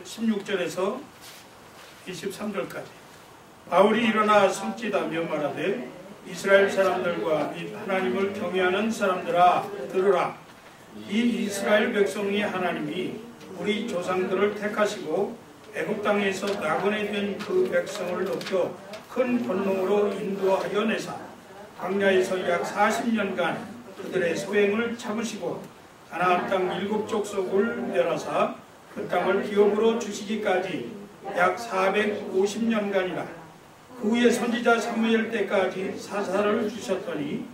16절에서 23절까지 바울이 일어나 손짓하며 말하되 이스라엘 사람들과 및 하나님을 경외하는 사람들아 들으라. 이 이스라엘 백성이 하나님이 우리 조상들을 택하시고 애굽 땅에서 나그네 된 그 백성을 높여 큰 권능으로 인도하여 내사 광야에서 약 40년간 그들의 소행을 참으시고 가나안 땅 7족속을 멸하사 그 땅을 기업으로 주시기까지 약 450년간이라. 그 후에 선지자 사무엘 때까지 사사를 주셨더니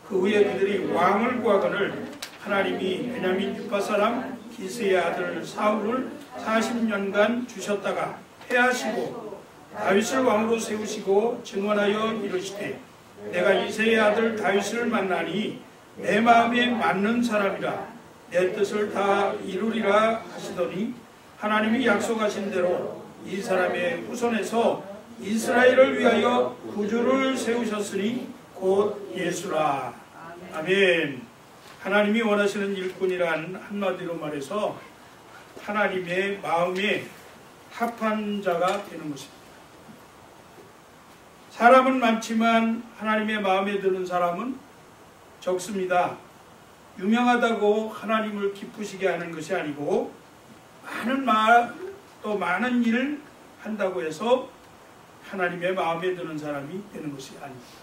그 후에 그들이 왕을 구하거늘 하나님이 베냐민 유파 사람 기스의 아들 사울을 40년간 주셨다가 패하시고 다윗을 왕으로 세우시고 증언하여 이르시되 내가 이새의 아들 다윗을 만나니 내 마음에 맞는 사람이라 내 뜻을 다 이루리라 하시더니 하나님이 약속하신 대로 이 사람의 후손에서 이스라엘을 위하여 구주를 세우셨으니 곧 예수라. 아멘. 하나님이 원하시는 일꾼이란 한마디로 말해서 하나님의 마음에 합한 자가 되는 것입니다. 사람은 많지만 하나님의 마음에 드는 사람은 적습니다. 유명하다고 하나님을 기쁘시게 하는 것이 아니고 많은 말 또 많은 일을 한다고 해서 하나님의 마음에 드는 사람이 되는 것이 아닙니다.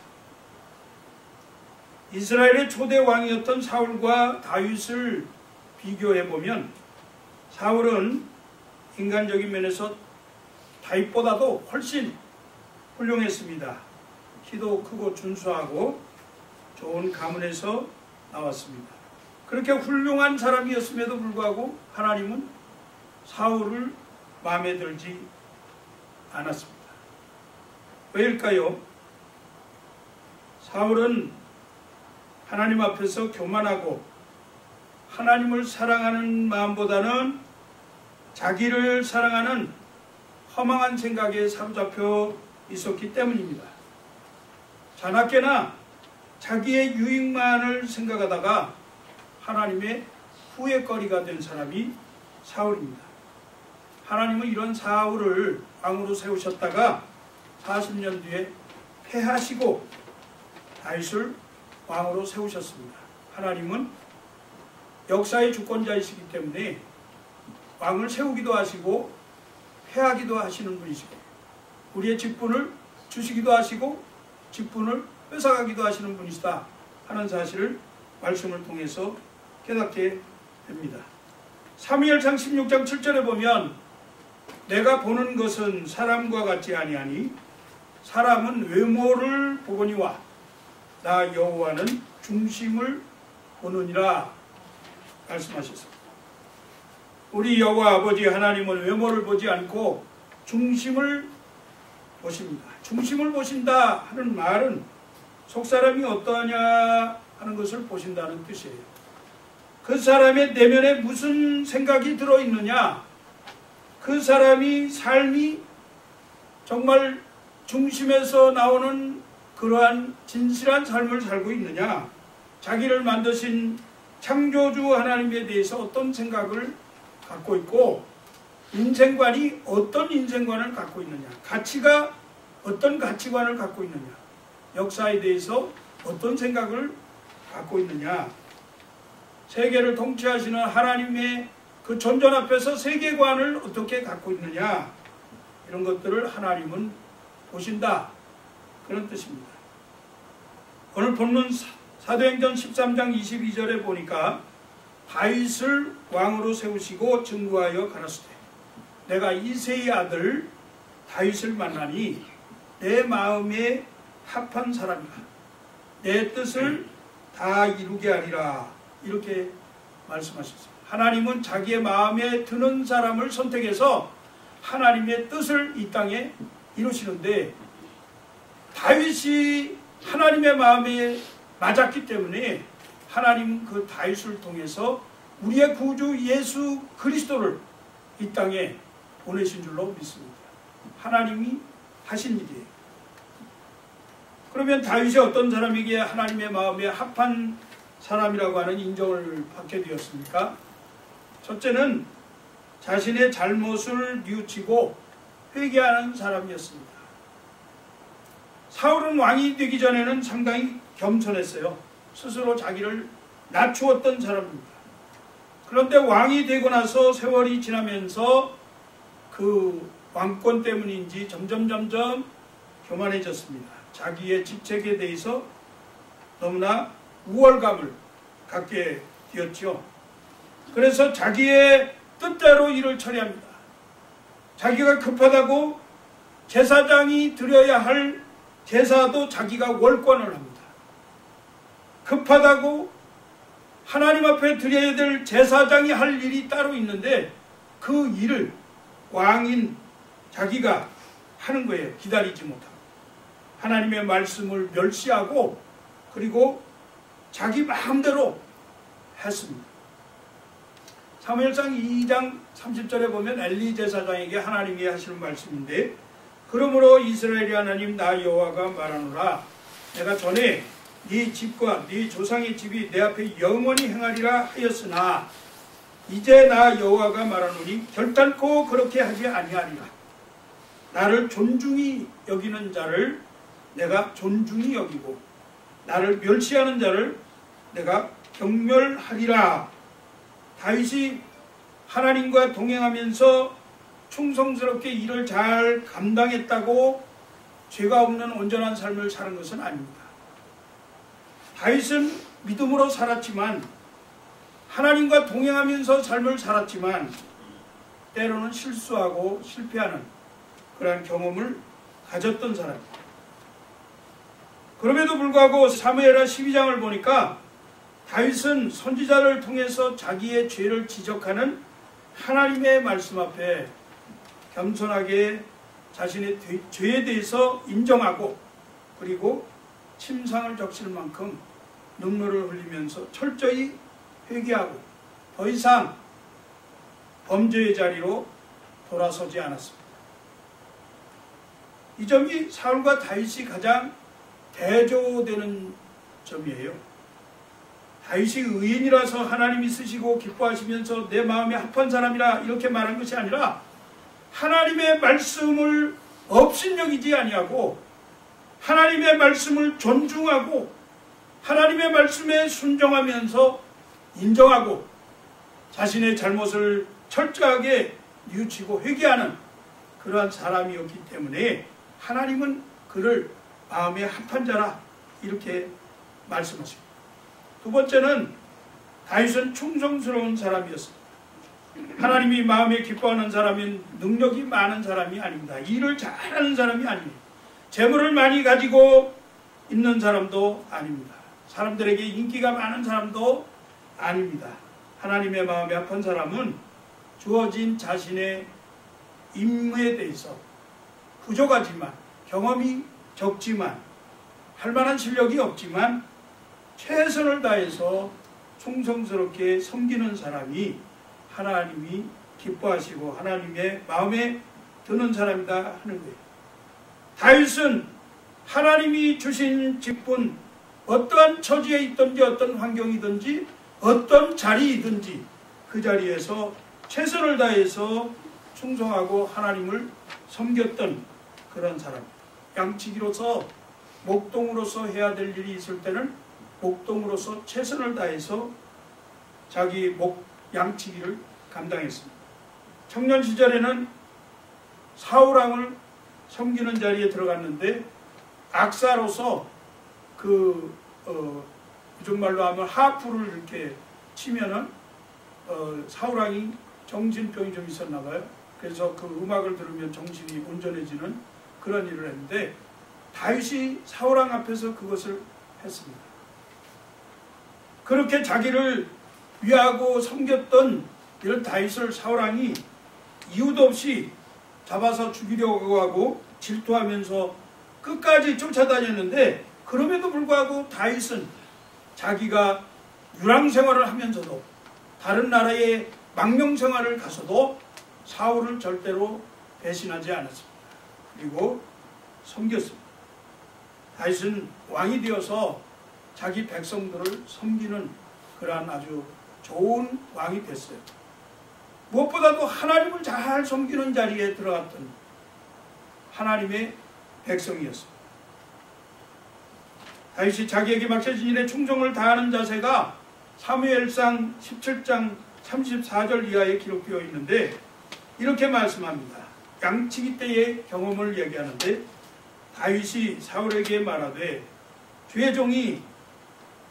이스라엘의 초대 왕이었던 사울과 다윗을 비교해보면 사울은 인간적인 면에서 다윗보다도 훨씬 훌륭했습니다. 키도 크고 준수하고 좋은 가문에서 나왔습니다. 그렇게 훌륭한 사람이었음에도 불구하고 하나님은 사울을 마음에 들지 않았습니다. 왜일까요? 사울은 하나님 앞에서 교만하고 하나님을 사랑하는 마음보다는 자기를 사랑하는 허망한 생각에 사로잡혀 있었기 때문입니다. 자나깨나 자기의 유익만을 생각하다가 하나님의 후회거리가 된 사람이 사울입니다. 하나님은 이런 사울을 왕으로 세우셨다가 40년 뒤에 패하시고 다윗을 왕으로 세우셨습니다. 하나님은 역사의 주권자이시기 때문에 왕을 세우기도 하시고 패하기도 하시는 분이시고 우리의 직분을 주시기도 하시고 직분을 뺏어가기도 하시는 분이시다 하는 사실을 말씀을 통해서 깨닫게 됩니다. 사무엘상 16장 7절에 보면 내가 보는 것은 사람과 같지 아니하니 사람은 외모를 보거니와 나 여호와는 중심을 보느니라 말씀하셨습니다. 우리 여호와 아버지 하나님은 외모를 보지 않고 중심을 보십니다. 중심을 보신다 하는 말은 속사람이 어떠하냐 하는 것을 보신다는 뜻이에요. 그 사람의 내면에 무슨 생각이 들어있느냐, 그 사람이 삶이 정말 중심에서 나오는 그러한 진실한 삶을 살고 있느냐, 자기를 만드신 창조주 하나님에 대해서 어떤 생각을 갖고 있고 인생관이 어떤 인생관을 갖고 있느냐, 가치가 어떤 가치관을 갖고 있느냐, 역사에 대해서 어떤 생각을 갖고 있느냐, 세계를 통치하시는 하나님의 그 존전 앞에서 세계관을 어떻게 갖고 있느냐, 이런 것들을 하나님은 보신다, 그런 뜻입니다. 오늘 본문 사도행전 13장 22절에 보니까 다윗을 왕으로 세우시고 증거하여 가라사대 내가 이새의 아들 다윗을 만나니 내 마음에 합한 사람이라 내 뜻을 다 이루게 하리라, 이렇게 말씀하셨습니다. 하나님은 자기의 마음에 드는 사람을 선택해서 하나님의 뜻을 이 땅에 이루시는데 다윗이 하나님의 마음에 맞았기 때문에 하나님은 그 다윗을 통해서 우리의 구주 예수 그리스도를 이 땅에 보내신 줄로 믿습니다. 하나님이 하신 일이에요. 그러면 다윗이 어떤 사람에게 하나님의 마음에 합한 사람이라고 하는 인정을 받게 되었습니까? 첫째는 자신의 잘못을 뉘우치고 회개하는 사람이었습니다. 사울은 왕이 되기 전에는 상당히 겸손했어요. 스스로 자기를 낮추었던 사람입니다. 그런데 왕이 되고 나서 세월이 지나면서 그 왕권 때문인지 점점 교만해졌습니다. 자기의 직책에 대해서 너무나 우월감을 갖게 되었죠. 그래서 자기의 뜻대로 일을 처리합니다. 자기가 급하다고 제사장이 드려야 할 제사도 자기가 월권을 합니다. 급하다고 하나님 앞에 드려야 될 제사장이 할 일이 따로 있는데 그 일을 왕인 자기가 하는 거예요. 기다리지 못하고. 하나님의 말씀을 멸시하고 그리고 자기 마음대로 했습니다. 사무엘상 2장 30절에 보면 엘리 제사장에게 하나님이 하시는 말씀인데, 그러므로 이스라엘의 하나님 나 여호와가 말하노라, 내가 전에 네 집과 네 조상의 집이 내 앞에 영원히 행하리라 하였으나 이제 나 여호와가 말하노니 결단코 그렇게 하지 아니하리라. 나를 존중히 여기는 자를 내가 존중히 여기고 나를 멸시하는 자를 내가 경멸하리라. 다윗이 하나님과 동행하면서 충성스럽게 일을 잘 감당했다고 죄가 없는 온전한 삶을 사는 것은 아닙니다. 다윗은 믿음으로 살았지만, 하나님과 동행하면서 삶을 살았지만 때로는 실수하고 실패하는 그러한 경험을 가졌던 사람입니다. 그럼에도 불구하고 사무엘하 12장을 보니까 다윗은 선지자를 통해서 자기의 죄를 지적하는 하나님의 말씀 앞에 겸손하게 자신의 죄에 대해서 인정하고 그리고 침상을 적실 만큼 눈물을 흘리면서 철저히 회개하고 더 이상 범죄의 자리로 돌아서지 않았습니다. 이 점이 사울과 다윗이 가장 대조되는 점이에요. 다윗이 의인이라서 하나님이 쓰시고 기뻐하시면서 내 마음에 합한 사람이라 이렇게 말한 것이 아니라 하나님의 말씀을 업신여기지 아니하고 하나님의 말씀을 존중하고 하나님의 말씀에 순종하면서 인정하고 자신의 잘못을 철저하게 뉘우치고 회개하는 그러한 사람이었기 때문에 하나님은 그를 마음에 합한 자라 이렇게 말씀하십니다. 두 번째는 다윗은 충성스러운 사람이었습니다. 하나님이 마음에 기뻐하는 사람은 능력이 많은 사람이 아닙니다. 일을 잘하는 사람이 아닙니다. 재물을 많이 가지고 있는 사람도 아닙니다. 사람들에게 인기가 많은 사람도 아닙니다. 하나님의 마음에 합한 사람은 주어진 자신의 임무에 대해서 부족하지만, 경험이 적지만, 할 만한 실력이 없지만 최선을 다해서 충성스럽게 섬기는 사람이 하나님이 기뻐하시고 하나님의 마음에 드는 사람이다 하는 거예요. 다윗은 하나님이 주신 직분, 어떠한 처지에 있든지 어떤 환경이든지 어떤 자리이든지 그 자리에서 최선을 다해서 충성하고 하나님을 섬겼던 그런 사람. 양치기로서 목동으로서 해야 될 일이 있을 때는 목동으로서 최선을 다해서 자기 양치기를 감당했습니다. 청년 시절에는 사울왕을 섬기는 자리에 들어갔는데 악사로서 요즘말로 하면 하프를 이렇게 치면은 사울왕이 정신병이 좀 있었나 봐요. 그래서 그 음악을 들으면 정신이 온전해지는 그런 일을 했는데 다윗이 사울왕 앞에서 그것을 했습니다. 그렇게 자기를 위하고 섬겼던 이런 다윗을 사울왕이 이유도 없이 잡아서 죽이려고 하고 질투하면서 끝까지 쫓아다녔는데, 그럼에도 불구하고 다윗은 자기가 유랑 생활을 하면서도 다른 나라의 망명 생활을 가서도 사울을 절대로 배신하지 않았습니다. 그리고 섬겼습니다. 다윗은 왕이 되어서 자기 백성들을 섬기는 그러한 아주 좋은 왕이 됐어요. 무엇보다도 하나님을 잘 섬기는 자리에 들어갔던 하나님의 백성이었습니다. 다윗이 자기에게 맡겨진 일에 충성을 다하는 자세가 사무엘상 17장 34절 이하에 기록되어 있는데 이렇게 말씀합니다. 양치기 때의 경험을 얘기하는데 다윗이 사울에게 말하되 주의 종이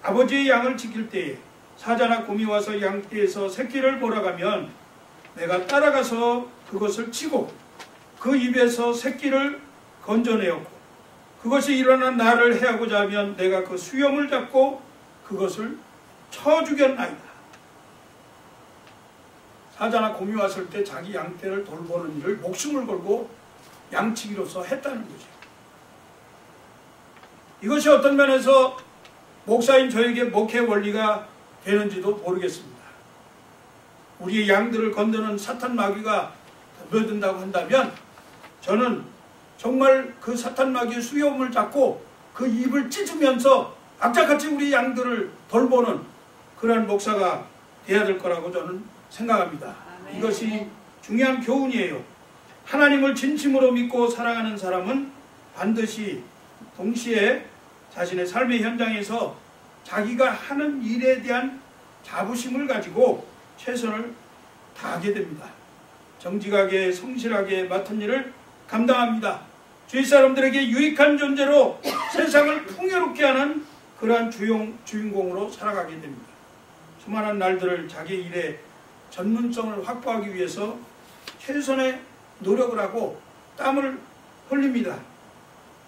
아버지의 양을 지킬 때에 사자나 곰이 와서 양떼에서 새끼를 몰아가면 내가 따라가서 그것을 치고 그 입에서 새끼를 건져내었고 그것이 일어난 나를 해하고자 하면 내가 그 수염을 잡고 그것을 쳐 죽였나이다. 사자나 곰이 왔을 때 자기 양떼를 돌보는 일을 목숨을 걸고 양치기로서 했다는 거죠. 이것이 어떤 면에서 목사인 저에게 목회 원리가 되는지도 모르겠습니다. 우리의 양들을 건드는 사탄 마귀가 덤벼든다고 한다면 저는 정말 그 사탄 마귀의 수염을 잡고 그 입을 찢으면서 악착같이 우리 양들을 돌보는 그러한 목사가 돼야 될 거라고 저는 생각합니다. 아멘. 이것이 중요한 교훈이에요. 하나님을 진심으로 믿고 사랑하는 사람은 반드시 동시에 자신의 삶의 현장에서 자기가 하는 일에 대한 자부심을 가지고 최선을 다하게 됩니다. 정직하게 성실하게 맡은 일을 감당합니다. 주위 사람들에게 유익한 존재로 세상을 풍요롭게 하는 그러한 주인공으로 살아가게 됩니다. 수많은 날들을 자기 일에 전문성을 확보하기 위해서 최선의 노력을 하고 땀을 흘립니다.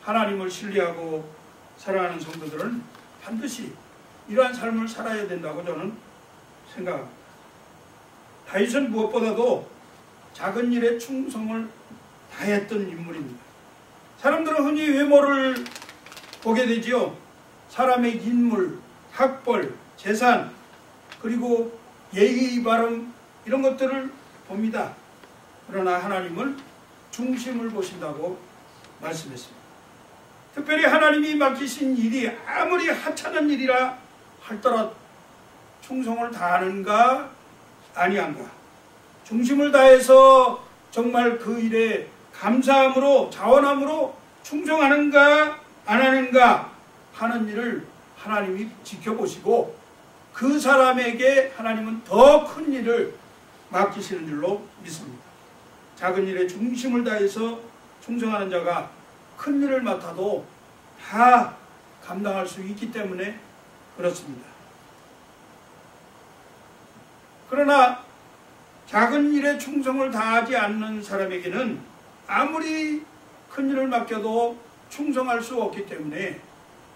하나님을 신뢰하고 사랑하는 성도들은 반드시 이러한 삶을 살아야 된다고 저는 생각합니다. 다윗은 무엇보다도 작은 일에 충성을 다했던 인물입니다. 사람들은 흔히 외모를 보게 되지요. 사람의 인물, 학벌, 재산, 그리고 예의 바름 이런 것들을 봅니다. 그러나 하나님은 중심을 보신다고 말씀했습니다. 특별히 하나님이 맡기신 일이 아무리 하찮은 일이라 할더라도 충성을 다하는가 아니한가, 중심을 다해서 정말 그 일에 감사함으로 자원함으로 충성하는가 안 하는가 하는 일을 하나님이 지켜보시고 그 사람에게 하나님은 더 큰 일을 맡기시는 줄로 믿습니다. 작은 일에 중심을 다해서 충성하는 자가 큰 일을 맡아도 다 감당할 수 있기 때문에 그렇습니다. 그러나 작은 일에 충성을 다하지 않는 사람에게는 아무리 큰 일을 맡겨도 충성할 수 없기 때문에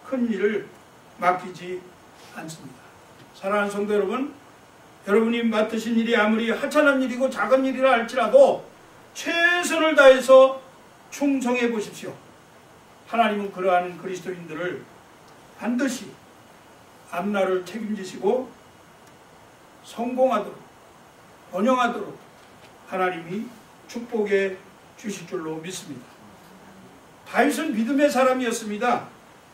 큰 일을 맡기지 않습니다. 사랑하는 성도 여러분, 여러분이 맡으신 일이 아무리 하찮은 일이고 작은 일이라 할지라도 최선을 다해서 충성해 보십시오. 하나님은 그러한 그리스도인들을 반드시 앞날을 책임지시고 성공하도록 번영하도록 하나님이 축복해 주실 줄로 믿습니다. 다윗은 믿음의 사람이었습니다.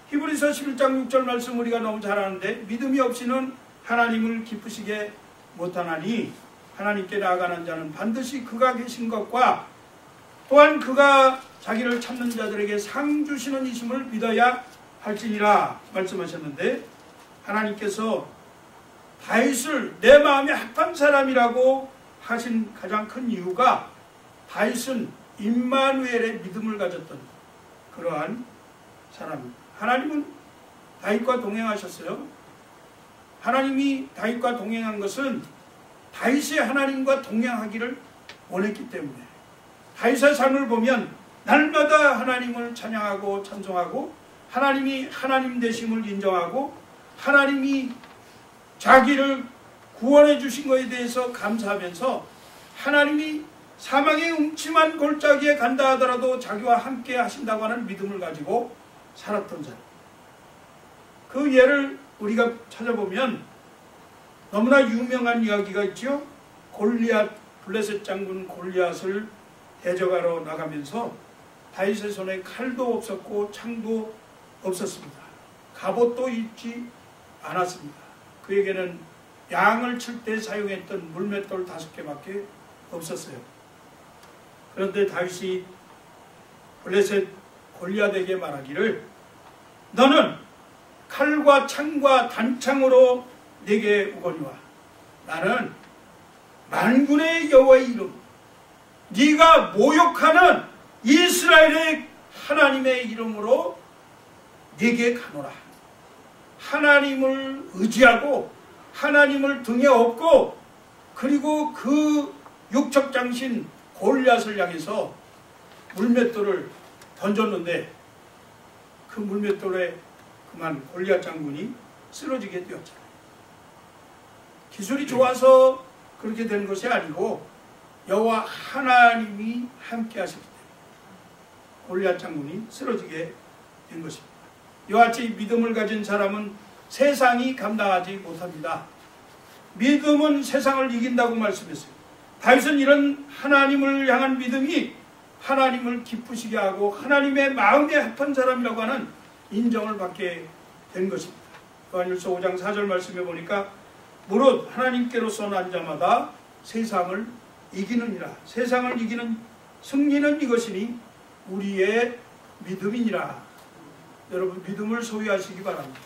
히브리서 11장 6절 말씀 우리가 너무 잘 아는데 믿음이 없이는 하나님을 기쁘시게 못하나니 하나님께 나아가는 자는 반드시 그가 계신 것과 또한 그가 자기를 찾는 자들에게 상 주시는 이심을 믿어야 할지니라 말씀하셨는데, 하나님께서 다윗을 내 마음에 합한 사람이라고 하신 가장 큰 이유가 다윗은 임마누엘의 믿음을 가졌던 그러한 사람입니다. 하나님은 다윗과 동행하셨어요. 하나님이 다윗과 동행한 것은 다윗이 하나님과 동행하기를 원했기 때문에, 다윗의 삶을 보면 날마다 하나님을 찬양하고 찬송하고 하나님이 하나님 되심을 인정하고 하나님이 자기를 구원해 주신 것에 대해서 감사하면서 하나님이 사망의 음침한 골짜기에 간다 하더라도 자기와 함께 하신다고 하는 믿음을 가지고 살았던 사람. 그 예를 우리가 찾아보면 너무나 유명한 이야기가 있죠. 골리앗, 블레셋 장군 골리앗을 대적하러 나가면서 다윗의 손에 칼도 없었고 창도 없었습니다. 갑옷도 입지 않았습니다. 그에게는 양을 칠 때 사용했던 물맷돌 5개밖에 없었어요. 그런데 다윗이 블레셋 골리앗에게 말하기를 너는 칼과 창과 단창으로 내게 오거니와 나는 만군의 여호와의 이름 네가 모욕하는 이스라엘의 하나님의 이름으로 네게 가노라. 하나님을 의지하고 하나님을 등에 업고 그리고 그 육척장신 골리앗을 향해서 물맷돌을 던졌는데 그 물맷돌에 그만 골리앗 장군이 쓰러지게 되었잖아요. 기술이 좋아서 그렇게 된 것이 아니고 여호와 하나님이 함께 하셨기 때문에 골리앗 장군이 쓰러지게 된 것입니다. 이와 같이 믿음을 가진 사람은 세상이 감당하지 못합니다. 믿음은 세상을 이긴다고 말씀했어요. 다윗은 이런 하나님을 향한 믿음이 하나님을 기쁘시게 하고 하나님의 마음에 합한 사람이라고 하는 인정을 받게 된 것입니다. 요한일서 5장 4절 말씀에 보니까 무릇 하나님께로서 난 자마다 세상을 이기느니라. 세상을 이기는 승리는 이것이니 우리의 믿음이니라. 여러분 믿음을 소유하시기 바랍니다.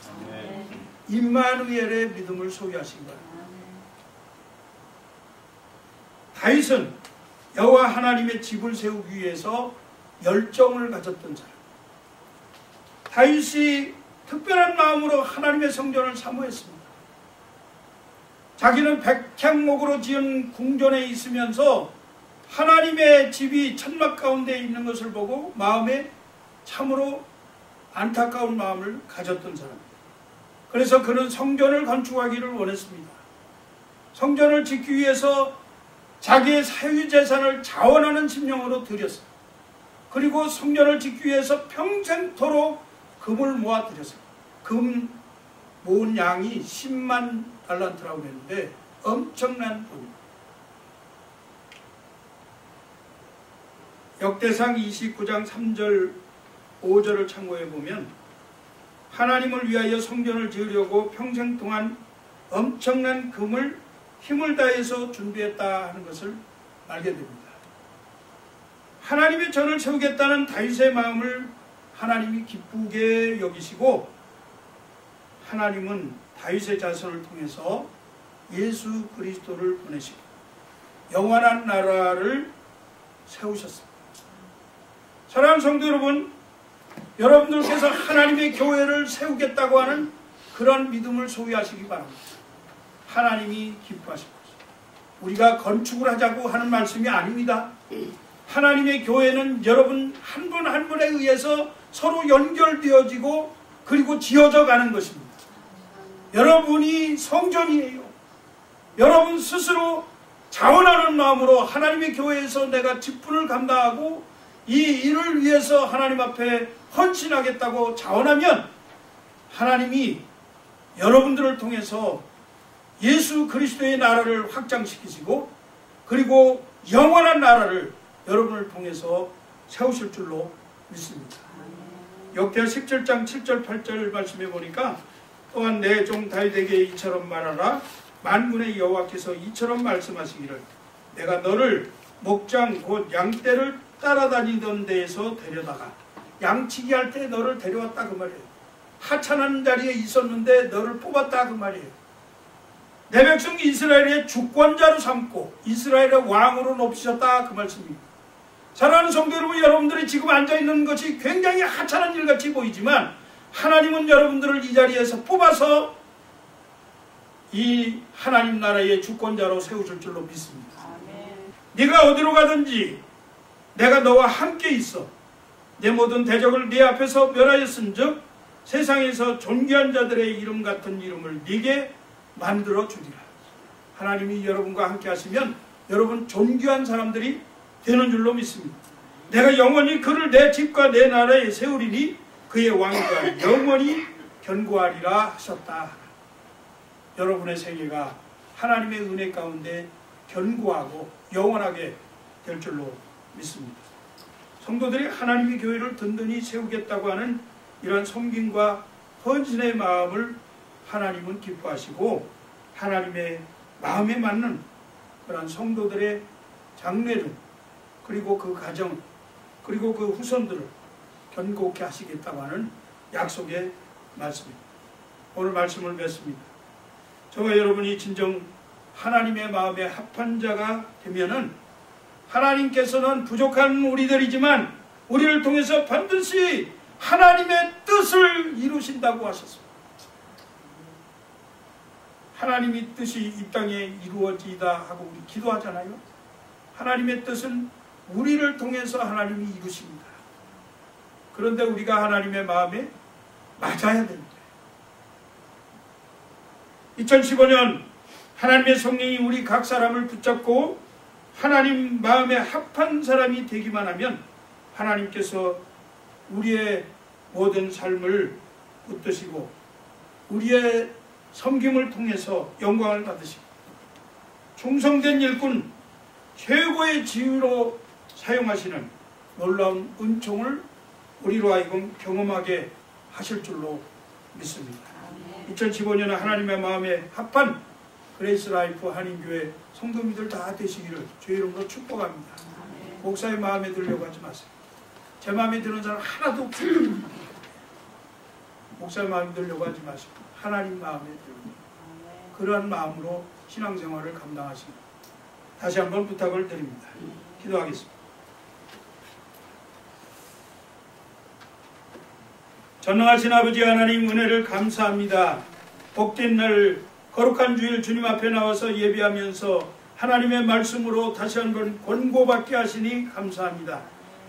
임마누엘의 믿음을 소유하시기 바랍니다. 다윗은 여호와 하나님의 집을 세우기 위해서 열정을 가졌던 사람. 다윗이 특별한 마음으로 하나님의 성전을 사모했습니다. 자기는 백향목으로 지은 궁전에 있으면서 하나님의 집이 천막 가운데 있는 것을 보고 마음에 참으로 안타까운 마음을 가졌던 사람입니다. 그래서 그는 성전을 건축하기를 원했습니다. 성전을 짓기 위해서 자기의 사유재산을 자원하는 심령으로 드렸어요. 그리고 성전을 짓기 위해서 평생토록 금을 모아 드렸어요. 금 모은 양이 10만 달란트라고 했는데 엄청난 돈입니다. 역대상 29장 3절 5절을 참고해 보면 하나님을 위하여 성전을 지으려고 평생 동안 엄청난 금을 힘을 다해서 준비했다 하는 것을 알게 됩니다. 하나님의 전을 세우겠다는 다윗의 마음을 하나님이 기쁘게 여기시고 하나님은 다윗의 자손을 통해서 예수 그리스도를 보내시고 영원한 나라를 세우셨습니다. 사랑하는 성도 여러분, 여러분들께서 하나님의 교회를 세우겠다고 하는 그런 믿음을 소유하시기 바랍니다. 하나님이 기뻐하실 것입니다. 우리가 건축을 하자고 하는 말씀이 아닙니다. 하나님의 교회는 여러분 한 분 한 분에 의해서 서로 연결되어지고 그리고 지어져 가는 것입니다. 여러분이 성전이에요. 여러분 스스로 자원하는 마음으로 하나님의 교회에서 내가 직분을 감당하고 이 일을 위해서 하나님 앞에 헌신하겠다고 자원하면 하나님이 여러분들을 통해서 예수 그리스도의 나라를 확장시키시고 그리고 영원한 나라를 여러분을 통해서 세우실 줄로 믿습니다. 역대하 17장 7절 8절 말씀해 보니까 또한 내 종 다윗에게 이처럼 말하라. 만군의 여호와께서 이처럼 말씀하시기를 내가 너를 목장 곧 양떼를 따라다니던 데에서 데려다가 양치기 할 때 너를 데려왔다 그 말이에요. 하찮은 자리에 있었는데 너를 뽑았다 그 말이에요. 내 백성 이스라엘의 주권자로 삼고 이스라엘의 왕으로 높이셨다 그 말씀입니다. 사랑하는 성도 여러분, 여러분들이 지금 앉아있는 것이 굉장히 하찮은 일같이 보이지만 하나님은 여러분들을 이 자리에서 뽑아서 이 하나님 나라의 주권자로 세우실 줄로 믿습니다. 네가 어디로 가든지 내가 너와 함께 있어 내 모든 대적을 네 앞에서 멸하였은즉 세상에서 존귀한 자들의 이름 같은 이름을 네게 만들어 주리라. 하나님이 여러분과 함께 하시면 여러분 존귀한 사람들이 되는 줄로 믿습니다. 내가 영원히 그를 내 집과 내 나라에 세우리니 그의 왕과 영원히 견고하리라 하셨다. 여러분의 생애가 하나님의 은혜 가운데 견고하고 영원하게 될 줄로 믿습니다. 성도들이 하나님의 교회를 든든히 세우겠다고 하는 이러한 섬김과 헌신의 마음을 하나님은 기뻐하시고 하나님의 마음에 맞는 그러한 성도들의 장례를, 그리고 그 가정, 그리고 그 후손들을 견고케 하시겠다고 하는 약속의 말씀입니다. 오늘 말씀을 맺습니다. 저와 여러분이 진정 하나님의 마음에 합한 자가 되면은 하나님께서는 부족한 우리들이지만 우리를 통해서 반드시 하나님의 뜻을 이루신다고 하셨습니다. 하나님의 뜻이 이 땅에 이루어지다 하고 우리 기도하잖아요. 하나님의 뜻은 우리를 통해서 하나님이 이루십니다. 그런데 우리가 하나님의 마음에 맞아야 됩니다. 2015년 하나님의 성령이 우리 각 사람을 붙잡고 하나님 마음에 합한 사람이 되기만 하면 하나님께서 우리의 모든 삶을 붙드시고 우리의 섬김을 통해서 영광을 받으시고 충성된 일꾼, 최고의 지위로 사용하시는 놀라운 은총을 우리로 하여금 경험하게 하실 줄로 믿습니다. 2015년에 하나님의 마음에 합한 그레이스 라이프 한인교회 성도님들 다 되시기를 주의 이름으로 축복합니다. 목사의 마음에 들려고 하지 마세요. 제 마음에 드는 사람 하나도 없습니다. 목사의 마음에 들려고 하지 마시고 하나님 마음에 들고 그러한 마음으로 신앙생활을 감당하십니다. 다시 한번 부탁을 드립니다. 기도하겠습니다. 전능하신 아버지 하나님 은혜를 감사합니다. 복된 날 거룩한 주일 주님 앞에 나와서 예배하면서 하나님의 말씀으로 다시 한번 권고받게 하시니 감사합니다.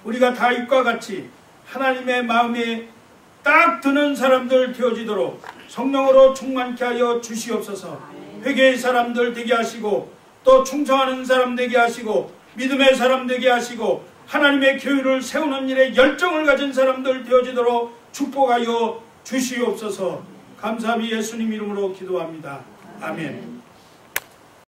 우리가 다윗과 같이 하나님의 마음에 딱 드는 사람들 되어지도록 성령으로 충만케 하여 주시옵소서. 회개의 사람들 되게 하시고 또 충성하는 사람 되게 하시고 믿음의 사람 되게 하시고 하나님의 교회를 세우는 일에 열정을 가진 사람들 되어지도록 축복하여 주시옵소서. 감사함이 예수님 이름으로 기도합니다. 아멘.